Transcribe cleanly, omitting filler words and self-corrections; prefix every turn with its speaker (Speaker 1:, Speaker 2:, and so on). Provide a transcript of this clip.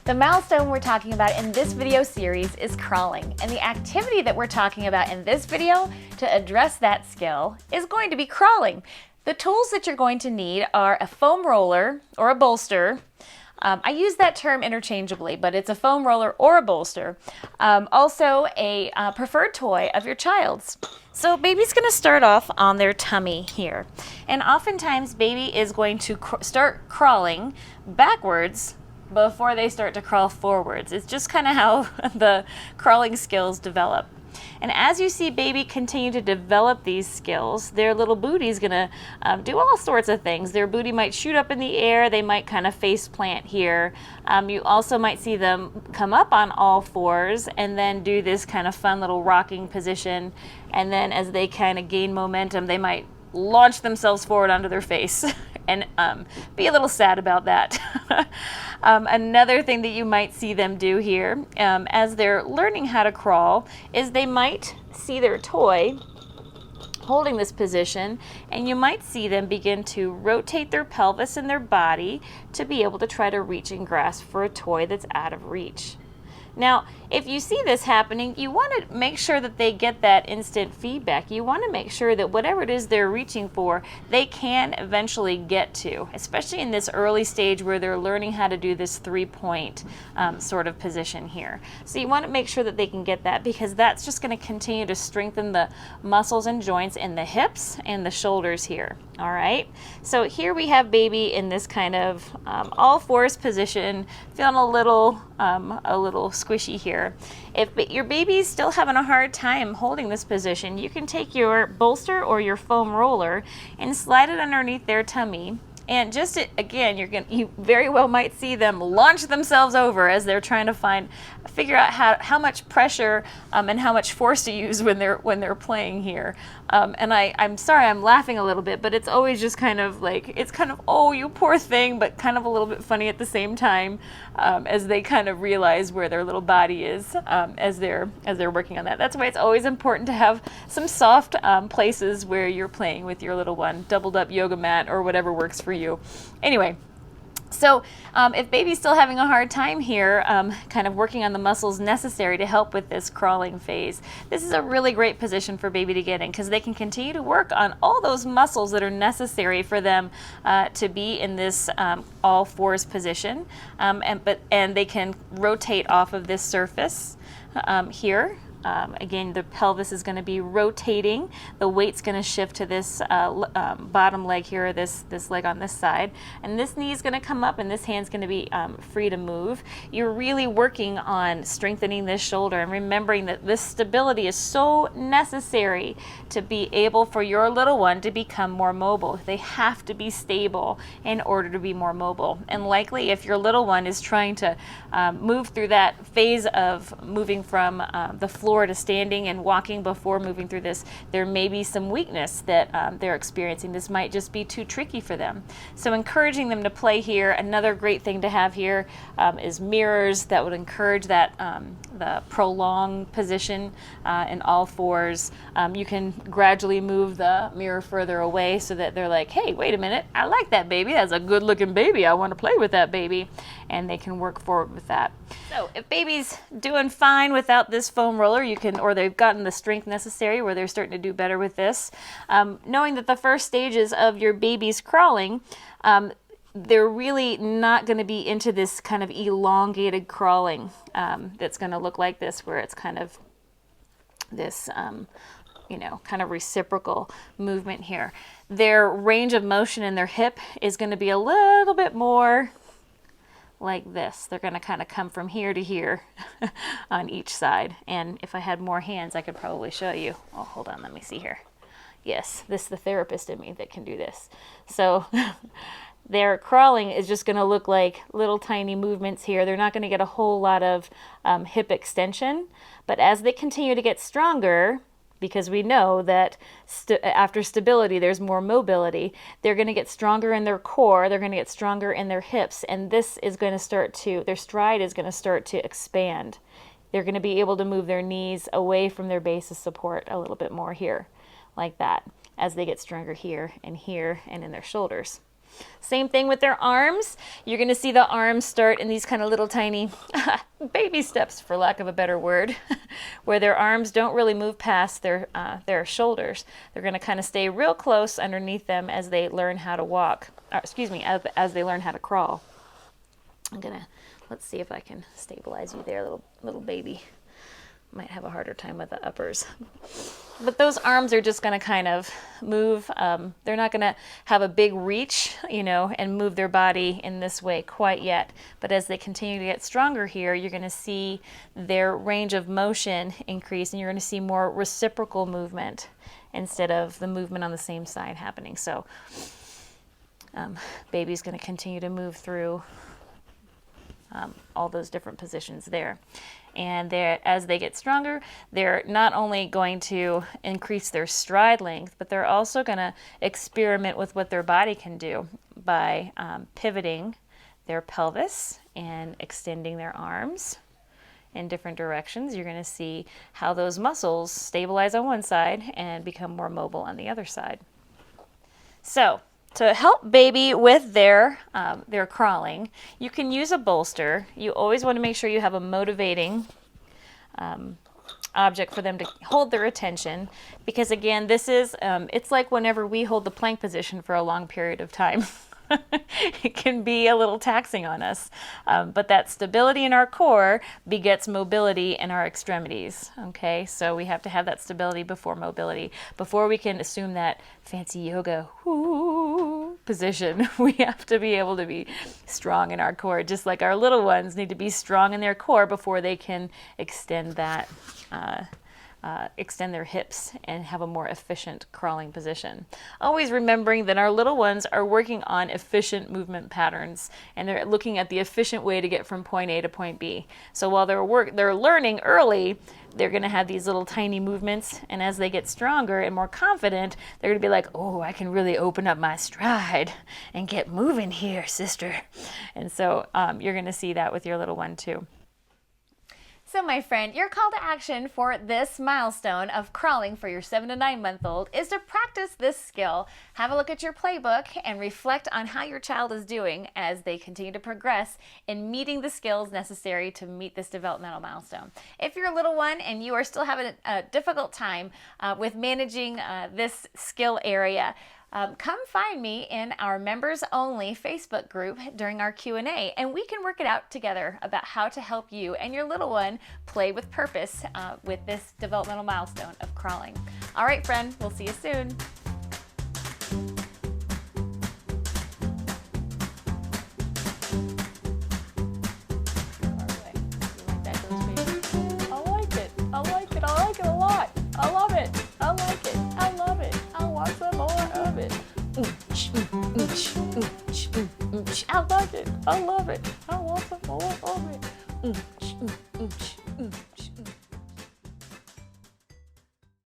Speaker 1: The milestone we're talking about in this video series is crawling, and the activity that we're talking about in this video to address that skill is going to be crawling. The tools that you're going to need are a foam roller or a bolster. I use that term interchangeably, but it's a foam roller or a bolster. Also a preferred toy of your child's. So baby's going to start off on their tummy here. And oftentimes baby is going to start crawling backwards before they start to crawl forwards. It's just kind of how the crawling skills develop. And as you see baby continue to develop these skills, their little booty is going to do all sorts of things. Their booty might shoot up in the air. They might kind of face plant here. You also might see them come up on all fours and then do this kind of fun little rocking position. And then as they kind of gain momentum, they might launch themselves forward onto their face and be a little sad about that. Another thing that you might see them do here as they're learning how to crawl is they might see their toy holding this position, and you might see them begin to rotate their pelvis and their body to be able to try to reach and grasp for a toy that's out of reach. Now, if you see this happening, you want to make sure that they get that instant feedback. You want to make sure that whatever it is they're reaching for, they can eventually get to, especially in this early stage where they're learning how to do this three-point sort of position here. So you want to make sure that they can get that, because that's just going to continue to strengthen the muscles and joints in the hips and the shoulders here. All right, so here we have baby in this kind of all fours position, feeling a little squishy here. If your baby's still having a hard time holding this position, you can take your bolster or your foam roller and slide it underneath their tummy. And just again, you very well might see them launch themselves over as they're trying to figure out how much pressure and how much force to use when they're playing here. And I'm sorry, I'm laughing a little bit, but it's always just kind of like, it's kind of, oh, you poor thing, but kind of a little bit funny at the same time as they kind of realize where their little body is as they're working on that. That's why it's always important to have some soft places where you're playing with your little one, doubled up yoga mat or whatever works for you. Anyway, so if baby's still having a hard time here, kind of working on the muscles necessary to help with this crawling phase, this is a really great position for baby to get in, because they can continue to work on all those muscles that are necessary for them to be in this all fours position, and they can rotate off of this surface here. Again, the pelvis is going to be rotating. The weight's going to shift to this bottom leg here, this leg on this side. And this knee is going to come up and this hand's going to be free to move. You're really working on strengthening this shoulder and remembering that this stability is so necessary to be able for your little one to become more mobile. They have to be stable in order to be more mobile. And likely if your little one is trying to move through that phase of moving from the floor to standing and walking before moving through this, there may be some weakness that they're experiencing. This might just be too tricky for them. So encouraging them to play here. Another great thing to have here is mirrors that would encourage that the prolonged position in all fours. You can gradually move the mirror further away so that they're like, hey, wait a minute, I like that baby. That's a good looking baby. I want to play with that baby. And they can work forward with that. So if baby's doing fine without this foam roller, or they've gotten the strength necessary where they're starting to do better with this, knowing that the first stages of your baby's crawling, they're really not going to be into this kind of elongated crawling that's going to look like this, where it's kind of this kind of reciprocal movement here. Their range of motion in their hip is going to be a little bit more like this. They're going to kind of come from here to here on each side. And if I had more hands, I could probably show you. Oh, hold on, let me see here. Yes, this is the therapist in me that can do this. So their crawling is just going to look like little tiny movements here. They're not going to get a whole lot of hip extension, but as they continue to get stronger, because we know that after stability, there's more mobility. They're going to get stronger in their core. They're going to get stronger in their hips. And this is going to their stride is going to start to expand. They're going to be able to move their knees away from their base of support a little bit more here, like that, as they get stronger here and in their shoulders. Same thing with their arms. You're going to see the arms start in these kind of little tiny baby steps, for lack of a better word, where their arms don't really move past their shoulders. They're going to kind of stay real close underneath them as they learn how to walk, or excuse me, as they learn how to crawl. Let's see if I can stabilize you there, little baby. Might have a harder time with the uppers. But those arms are just going to kind of move. They're not going to have a big reach, and move their body in this way quite yet. But as they continue to get stronger here, you're going to see their range of motion increase, and you're going to see more reciprocal movement instead of the movement on the same side happening. So baby's going to continue to move through all those different positions there. And as they get stronger, they're not only going to increase their stride length, but they're also going to experiment with what their body can do by pivoting their pelvis and extending their arms in different directions. You're going to see how those muscles stabilize on one side and become more mobile on the other side. So, to help baby with their crawling, you can use a bolster. You always want to make sure you have a motivating object for them to hold their attention, because again, this is it's like whenever we hold the plank position for a long period of time. It can be a little taxing on us, but that stability in our core begets mobility in our extremities. Okay, so we have to have that stability before mobility. Before we can assume that fancy yoga position, we have to be able to be strong in our core, just like our little ones need to be strong in their core before they can extend that extend their hips and have a more efficient crawling position. Always remembering that our little ones are working on efficient movement patterns, and they're looking at the efficient way to get from point A to point B. So while they're learning early, they're going to have these little tiny movements, and as they get stronger and more confident, they're going to be like, oh, I can really open up my stride and get moving here, sister. And so you're going to see that with your little one too.
Speaker 2: So my friend, your call to action for this milestone of crawling for your 7 to 9 month old is to practice this skill. Have a look at your playbook and reflect on how your child is doing as they continue to progress in meeting the skills necessary to meet this developmental milestone. If you're a little one and you are still having a difficult time with managing this skill area, come find me in our members only Facebook group during our Q&A, and we can work it out together about how to help you and your little one play with purpose with this developmental milestone of crawling. All right, friend, we'll see you soon. I like it. I love it. I want some more of it.